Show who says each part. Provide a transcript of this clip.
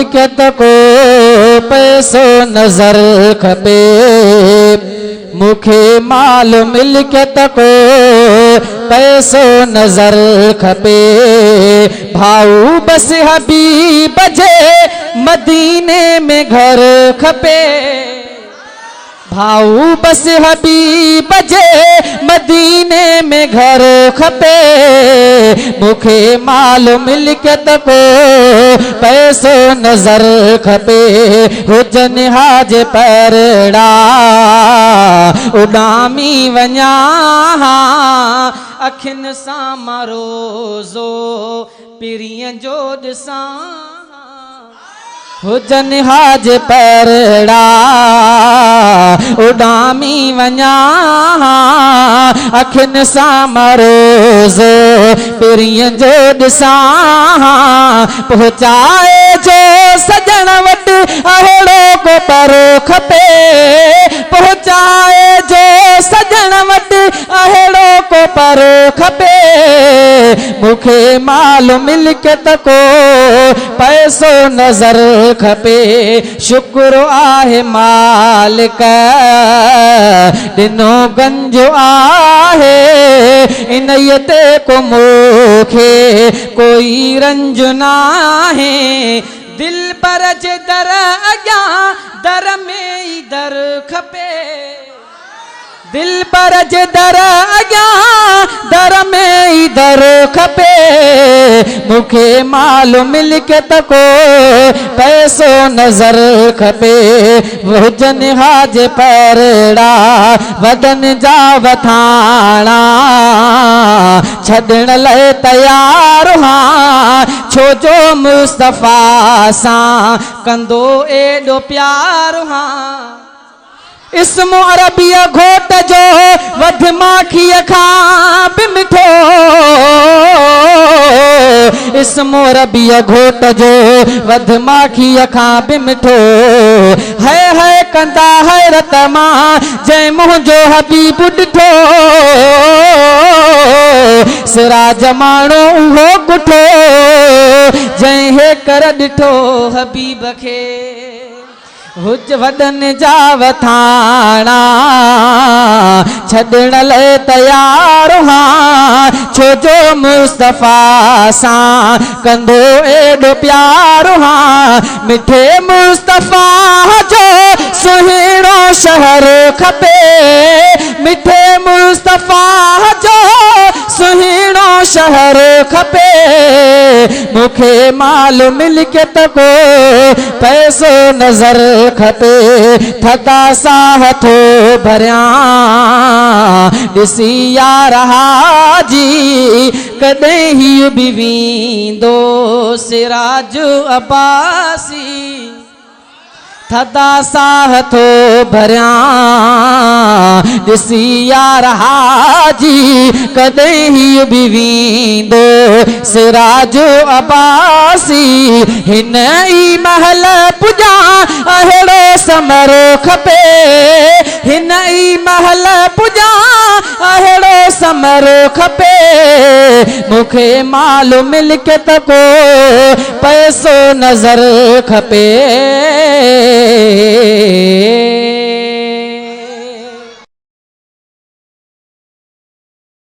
Speaker 1: मिल्कियत को पैसो नजर खपे मूंखे माल मिल्कियत को पैसो नजर खपे भाऊ बस हबीब जे मदीने में घर खपे भाऊ बस हबीब जे मदीने में घर खपे मूंखे माल मिल्कियत को पैसो नजर खपे हुजनि हाज पैरड़ा उॾामी वञा अखियुनि सां मां रोज़ो पीरीअ जो ॾिसां हुजनि हाज पैरड़ा उॾामी वञा अखियुनि सां मां रोज़ो पीरीअ जो ॾिसां पहुचाए जो सजण वटि अहिड़ो को परो खपे पहुचाए जो सजण वटि अहिड़ो को परो खपे मूंखे माल मिल्कियत को पैसो नजर खपे शुक्र आहे मालिक ॾिनो गंज आहे इन्हीअ ते को मूंखे कोई रंज नाहे दिल पर जे दर अॻियां दर में ई दर खपे दिल पर जे दर अॻियां दर में ई दर खपे मूंखे माल मिल्कियत को पैसो नजर खपे हुजनि हाज पैरड़ा वदन जा वथाणा छॾण लाइ तयार हां छो जो मुस्तफ़ा सां कंदो एॾो प्यार हां इस्मो अरबिया घोट जो वध माखीअ खां बि मिठो इस्मो अरबिया घोट जो वध माखीअ खां बि मिठो है कंदा हैरत मां जंहिं मुंहिंजो हबीब ॾिठो सिराज माण्हू उहो ॻुठो जंहिं हे कर ॾिठो हबीब खे हुज वदन जा वथाणा छॾण लाइ तयार हां छो जो मुस्तफ़ा सां कंदो एॾो प्यार हां मिठे मुस्तफ़ा जो सुहिणो शहर खपे मिठे मुस्तफ़ा जो सुहिणो शहर खपे मूंखे माल मिल्कियत को पैसो नजर खपे थदा सां हथो भरियां ॾिसी यार हाजी कॾहिं ही बि वेंदो सिराज अब्बासी थदा सां हथो भरियां ॾिसी यार हाजी कॾहिं ही बि वेंदो सिराज अब्बासी हिन ई महल पुॼा अहिड़ो समर खपे हिन ई महल पुॼा अहिड़ो समर खपे मूंखे माल मिल्कियत को पैसो नजर खपे